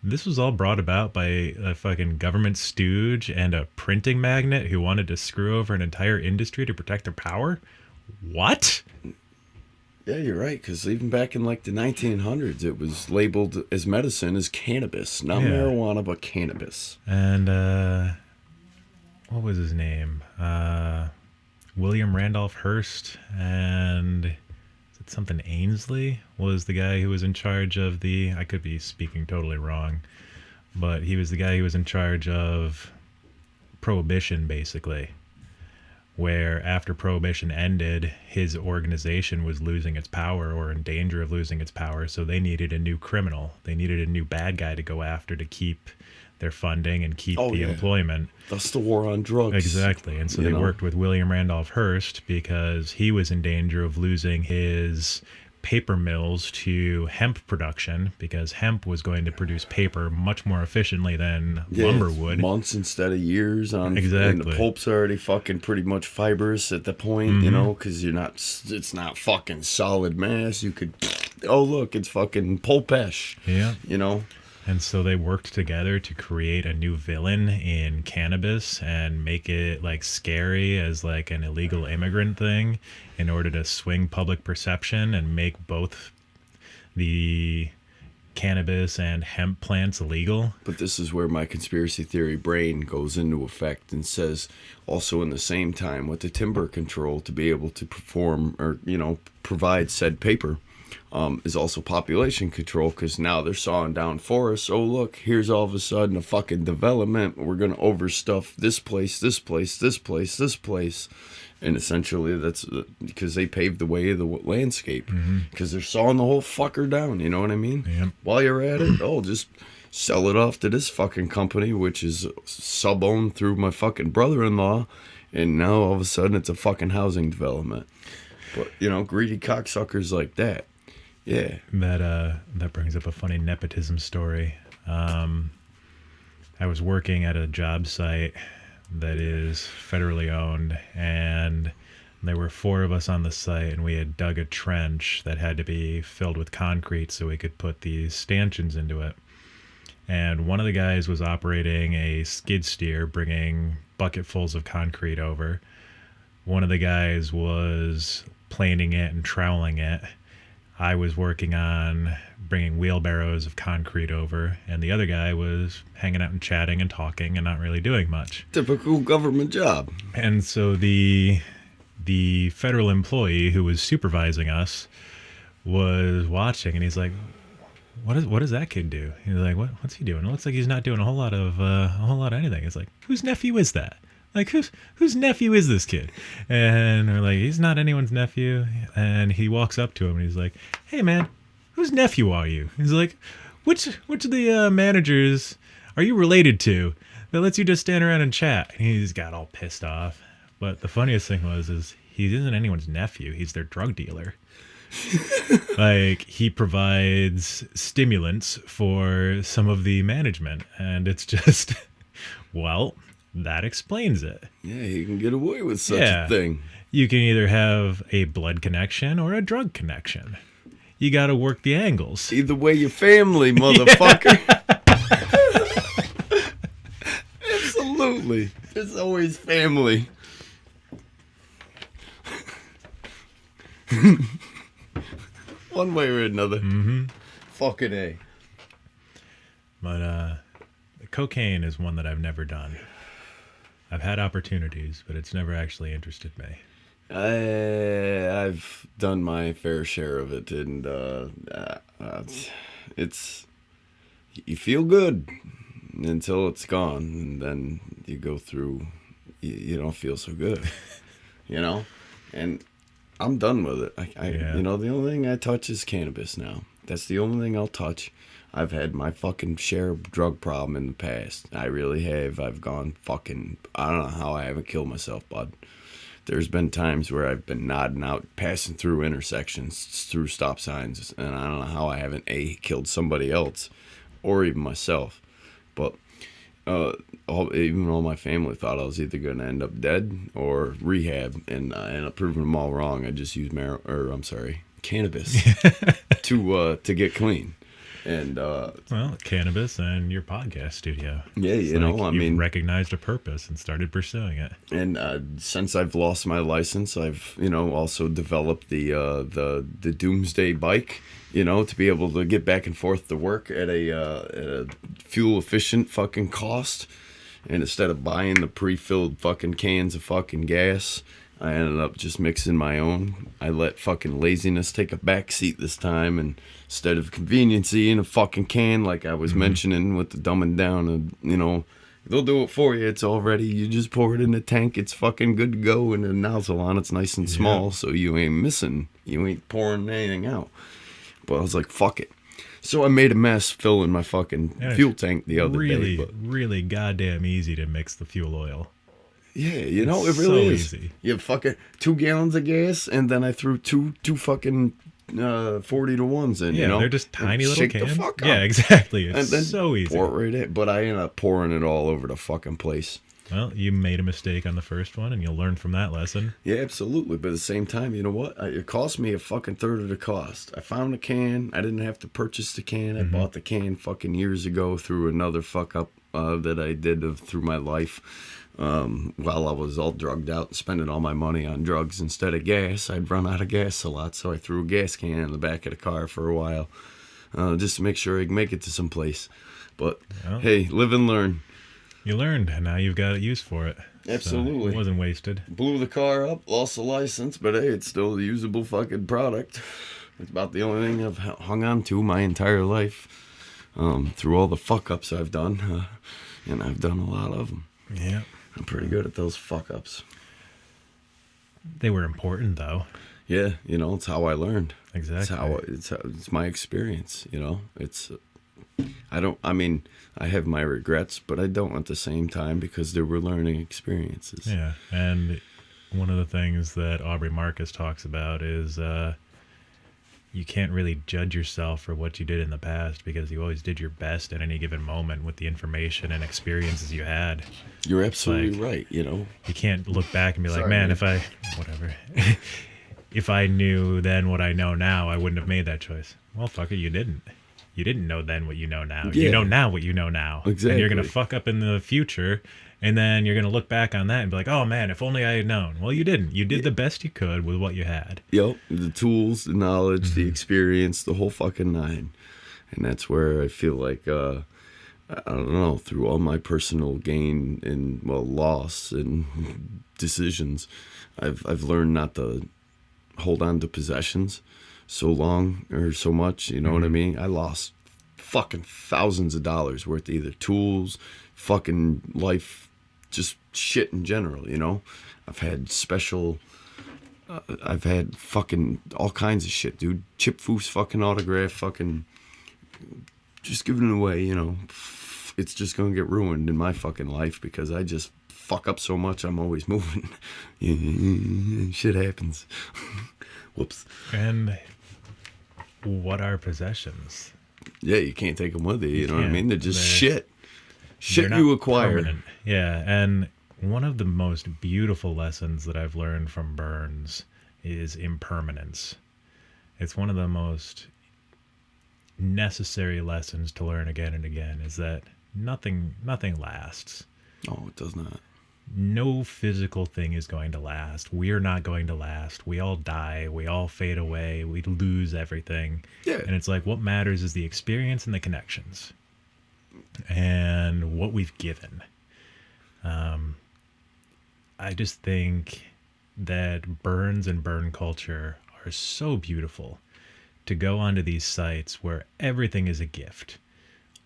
This was all brought about by a fucking government stooge and a printing magnate who wanted to screw over an entire industry to protect their power? What? Yeah, you're right, because even back in like the 1900s, it was labeled as medicine as cannabis. Not marijuana, but cannabis. And, what was his name? William Randolph Hearst and is it something Ainsley was the guy who was in charge of the, I could be speaking totally wrong, but he was the guy who was in charge of Prohibition, basically. Where after Prohibition ended, his organization was losing its power or in danger of losing its power, so they needed a new criminal. They needed a new bad guy to go after to keep their funding and keep employment. That's the war on drugs. Exactly. And so they worked with William Randolph Hearst because he was in danger of losing his paper mills to hemp production, because hemp was going to produce paper much more efficiently than lumber would. Months instead of years on. Exactly. And the pulp's already fucking pretty much fibrous at the point, you know, because it's not fucking solid mass. You could, oh look, it's fucking pulpesh. Yeah. You know. And so they worked together to create a new villain in cannabis and make it like scary as like an illegal immigrant thing in order to swing public perception and make both the cannabis and hemp plants illegal. But this is where my conspiracy theory brain goes into effect and says also in the same time with the timber control to be able to perform or, you know, provide said paper. Is also population control, because now they're sawing down forests. Oh, look, here's all of a sudden a fucking development. We're going to overstuff this place, this place, this place, this place. And essentially that's because they paved the way of the landscape, because they're sawing the whole fucker down. You know what I mean? Yep. While you're at it, just sell it off to this fucking company, which is sub-owned through my fucking brother-in-law. And now all of a sudden it's a fucking housing development. But, you know, greedy cocksuckers like that. Yeah. That brings up a funny nepotism story. I was working at a job site that is federally owned, and there were 4 of us on the site, and we had dug a trench that had to be filled with concrete so we could put these stanchions into it. And one of the guys was operating a skid steer, bringing bucketfuls of concrete over. One of the guys was planing it and troweling it. I was working on bringing wheelbarrows of concrete over, and the other guy was hanging out and chatting and talking and not really doing much. Typical government job. And so the federal employee who was supervising us was watching, and he's like, what does that kid do? He's like, what's he doing? It looks like he's not doing a whole lot of anything. It's like, whose nephew is that? Like, whose nephew is this kid? And we're like, he's not anyone's nephew. And he walks up to him and he's like, hey man, whose nephew are you? He's like, which of the managers are you related to that lets you just stand around and chat. And he's got all pissed off. But the funniest thing is he isn't anyone's nephew. He's their drug dealer. Like, he provides stimulants for some of the management. And it's just, well, that explains it. Yeah, you can get away with such a thing. You can either have a blood connection or a drug connection. You got to work the angles. Either way, you're family, motherfucker. Absolutely. There's always family. One way or another. Mm-hmm. Fucking A. But cocaine is one that I've never done. I've had opportunities, but it's never actually interested me. I've done my fair share of it, and it's you feel good until it's gone, and then you go through. You don't feel so good, you know. And I'm done with it. You know, the only thing I touch is cannabis now. That's the only thing I'll touch. I've had my fucking share of drug problem in the past. I really have. I've gone fucking. I don't know how I haven't killed myself, bud. There's been times where I've been nodding out, passing through intersections, through stop signs, and I don't know how I haven't killed somebody else, or even myself. But even all my family thought I was either going to end up dead or rehab, and I ended up proving them all wrong. I just used cannabis to get clean. And well, cannabis and your podcast studio. Yeah, you've recognized a purpose and started pursuing it. And since I've lost my license, I've also developed the Doomsday Bike, to be able to get back and forth to work at a fuel efficient fucking cost. And instead of buying the pre-filled fucking cans of fucking gas, I ended up just mixing my own. I let fucking laziness take a back seat this time, and instead of conveniency in a fucking can, like I was mentioning with the dumbing down, and they'll do it for you. It's all ready. You just pour it in the tank. It's fucking good to go, and the nozzle on it's nice and small, so you ain't missing. You ain't pouring anything out. But I was like, fuck it. So I made a mess filling my fucking fuel tank the other day. But really goddamn easy to mix the fuel oil. Yeah, it really is. Easy. You fucking 2 gallons of gas, and then I threw two fucking 40-to-1s in. Yeah, they're just tiny little shake cans. The fuck up. Yeah, exactly. It's and then so easy. Pour it right in. But I ended up pouring it all over the fucking place. Well, you made a mistake on the first one, and you'll learn from that lesson. Yeah, absolutely. But at the same time, you know what? It cost me a fucking third of the cost. I found a can. I didn't have to purchase the can. I bought the can fucking years ago through another fuck up that I did through my life. While I was all drugged out and spending all my money on drugs instead of gas. I'd run out of gas a lot, so I threw a gas can in the back of the car for a while, just to make sure I can make it to some place. But hey, live and learn. You learned, and now you've got a use for it. Absolutely. So it wasn't wasted. Blew the car up, lost the license, but hey, it's still a usable fucking product. It's about the only thing I've hung on to my entire life, through all the fuck ups I've done, and I've done a lot of them. Yeah. I'm pretty good at those fuck-ups. They were important, though. Yeah, it's how I learned. Exactly. It's my experience, It's, I have my regrets, but I don't at the same time because there were learning experiences. Yeah, and one of the things that Aubrey Marcus talks about is you can't really judge yourself for what you did in the past because you always did your best at any given moment with the information and experiences you had. You're absolutely right, You can't look back and be like, man, if I knew then what I know now, I wouldn't have made that choice. Well, fuck it, you didn't. You didn't know then what you know now. Yeah. You know now what you know now. Exactly. And you're going to fuck up in the future, and then you're going to look back on that and be like, oh, man, if only I had known. Well, you didn't. You did the best you could with what you had. Yep. The tools, the knowledge, the experience, the whole fucking nine. And that's where I feel like, I don't know, through all my personal gain and, loss and decisions, I've learned not to hold on to possessions so long or so much, you know what I mean? I lost fucking thousands of dollars worth of either tools, fucking life, just shit in general, I've had I've had fucking all kinds of shit, dude. Chip Foose fucking autograph, fucking just giving it away, it's just gonna get ruined in my fucking life because I just fuck up so much. I'm always moving. Shit happens. Whoops. And what are possessions? Yeah, you can't take them with you. You know what I can't. mean? They're just They're shit not you acquire. permanent. Yeah, and one of the most beautiful lessons that I've learned from burns is impermanence. It's one of the most necessary lessons to learn again and again, is that nothing lasts. Oh, it does not. No physical thing is going to last. We're not going to last. We all die. We all fade away. We lose everything. Yeah. And it's like, what matters is the experience and the connections and what we've given. I just think that burns and burn culture are so beautiful, to go onto these sites where everything is a gift.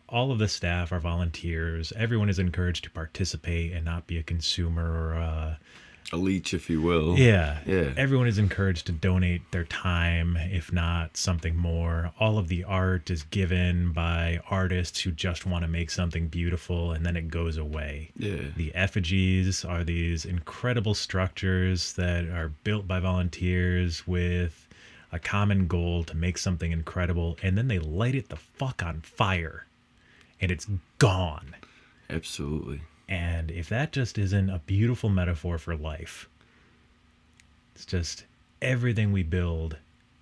All of the staff are volunteers. Everyone is encouraged to participate and not be a consumer or A leech, if you will. yeah. Yeah. Everyone is encouraged to donate their time, if not something more. All of the art is given by artists who just want to make something beautiful, and then it goes away. Yeah. The effigies are these incredible structures that are built by volunteers with a common goal to make something incredible, and then they light it the fuck on fire, and it's gone. Absolutely. And if that just isn't a beautiful metaphor for life, it's just everything we build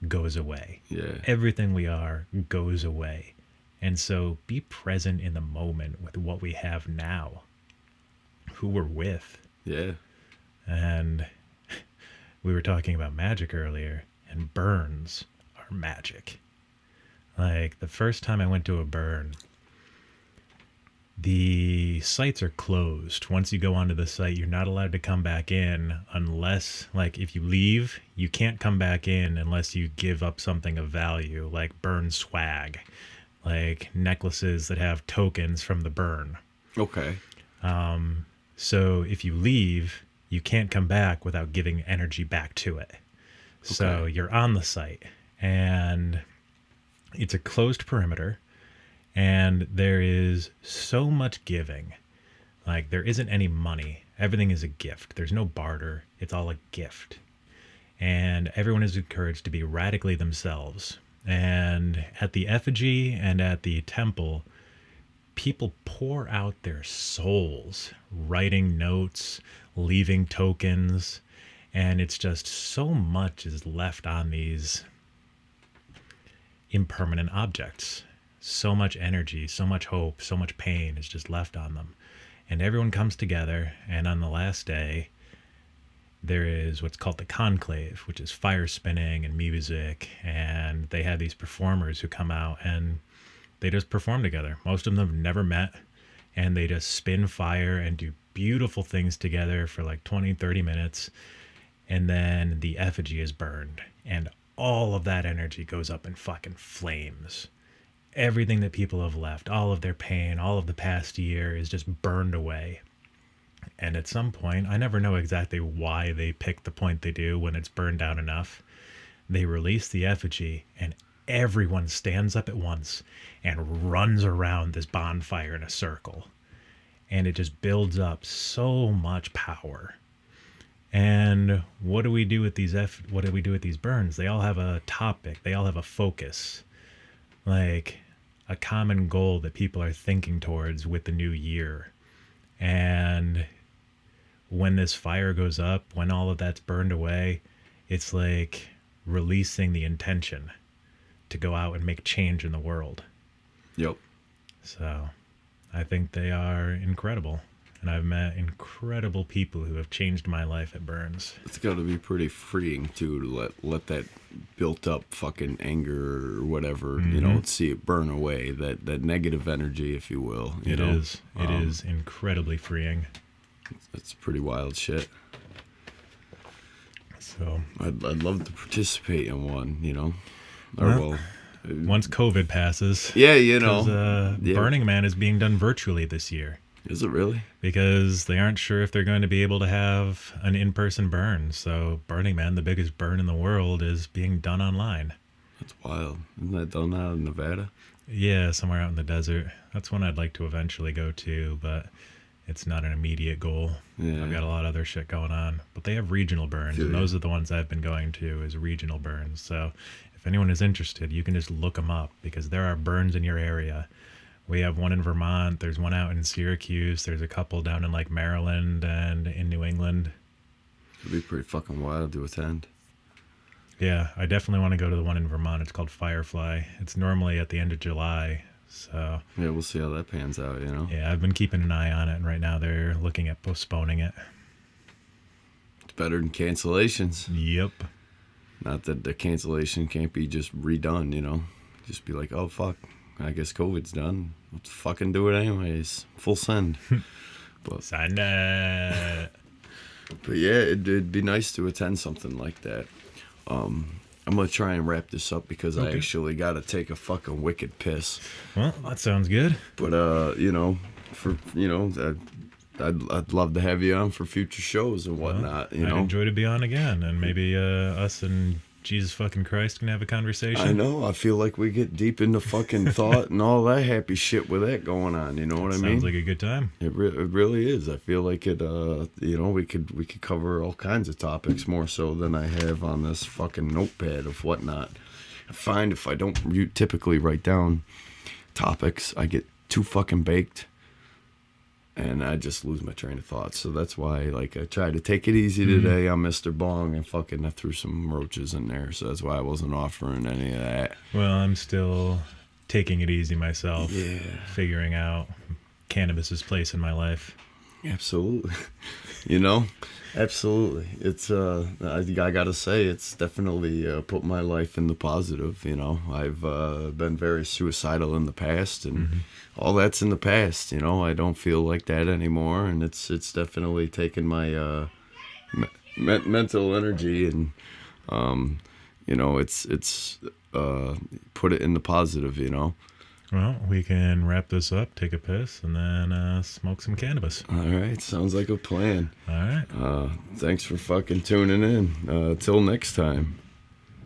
goes away. Yeah. Everything we are goes away. And so be present in the moment with what we have now, who we're with. Yeah. And we were talking about magic earlier, and burns are magic. Like, the first time I went to a burn, the sites are closed. Once you go onto the site, you're not allowed to come back in unless, like, if you leave, you can't come back in unless you give up something of value, like burn swag, like necklaces that have tokens from the burn. Okay. So if you leave, you can't come back without giving energy back to it. So Okay. you're on the site, and it's a closed perimeter. And there is so much giving. Like, there isn't any money. Everything is a gift. There's no barter. It's all a gift. And everyone is encouraged to be radically themselves. And at the effigy and at the temple, people pour out their souls, writing notes, leaving tokens. And it's just so much is left on these impermanent objects. So much energy, so much hope, so much pain is just left on them. And everyone comes together, and on the last day, there is what's called the conclave, which is fire spinning and music, and they have these performers who come out and they just perform together. Most of them have never met, and they just spin fire and do beautiful things together for like 20, 30 minutes, and then the effigy is burned, and all of that energy goes up in fucking flames. Everything that people have left, all of their pain, all of the past year is just burned away. And at some point, I never know exactly why they pick the point they do when it's burned down enough. They release the effigy, and everyone stands up at once and runs around this bonfire in a circle. And it just builds up so much power. And what do we do with these burns? They all have a topic. They all have a focus. Like a common goal that people are thinking towards with the new year. And when this fire goes up, when all of that's burned away, it's like releasing the intention to go out and make change in the world. Yep. So I think they are incredible. And I've met incredible people who have changed my life at burns. It's got to be pretty freeing too to let that built up fucking anger or whatever, you know, see it burn away, that negative energy, if you will. You know? It is incredibly freeing. It's pretty wild shit. So I'd love to participate in one, you know. Or well, once COVID passes. Yeah, you know. 'Cause, yeah. Burning Man is being done virtually this year. Is it really? Because they aren't sure if they're going to be able to have an in-person burn. So Burning Man, the biggest burn in the world, is being done online. That's wild. Isn't that done out in Nevada? Yeah, somewhere out in the desert. That's one I'd like to eventually go to, but it's not an immediate goal. Yeah. I've got a lot of other shit going on. But they have regional burns, Feel and ya. those are the ones I've been going to is regional burns. So if anyone is interested, you can just look them up because there are burns in your area. We have one in Vermont. There's one out in Syracuse. There's a couple down in like Maryland and in New England. It'd be pretty fucking wild to attend. Yeah, I definitely want to go to the one in Vermont. It's called Firefly. It's normally at the end of July. So, Yeah, we'll see how that pans out, you know? yeah, I've been keeping an eye on it, and right now they're looking at postponing it. It's better than cancellations. Yep. Not that the cancellation can't be just redone, you know? Just be like, oh, fuck, I guess COVID's done. Let's fucking do it anyways. Full send. Sign that. But yeah, it'd be nice to attend something like that. I'm going to try and wrap this up because I Okay. actually got to take a fucking wicked piss. Well, that sounds good. But, you know, I'd love to have you on for future shows and whatnot, you I'd know? enjoy to be on again, and maybe us and Jesus fucking Christ can have a conversation. I know. I feel like we get deep into fucking thought and all that happy shit with that going on. You know what I mean? Sounds like a good time. It really is. I feel like it. You know, we could cover all kinds of topics more so than I have on this fucking notepad of whatnot. I find if I don't typically write down topics, I get too fucking baked, and I just lose my train of thought. So that's why, like, I tried to take it easy today on Mr. Bong and fucking I threw some roaches in there. So that's why I wasn't offering any of that. Well, I'm still taking it easy myself. Yeah. Figuring out cannabis's place in my life. Absolutely. You know, absolutely. It's I gotta say, it's definitely put my life in the positive. You know, I've been very suicidal in the past, and all that's in the past. You know, I don't feel like that anymore, and it's definitely taken my mental energy and you know, it's put it in the positive. You know. Well, we can wrap this up, take a piss, and then smoke some cannabis. All right, sounds like a plan. All right. Thanks for fucking tuning in. Till next time.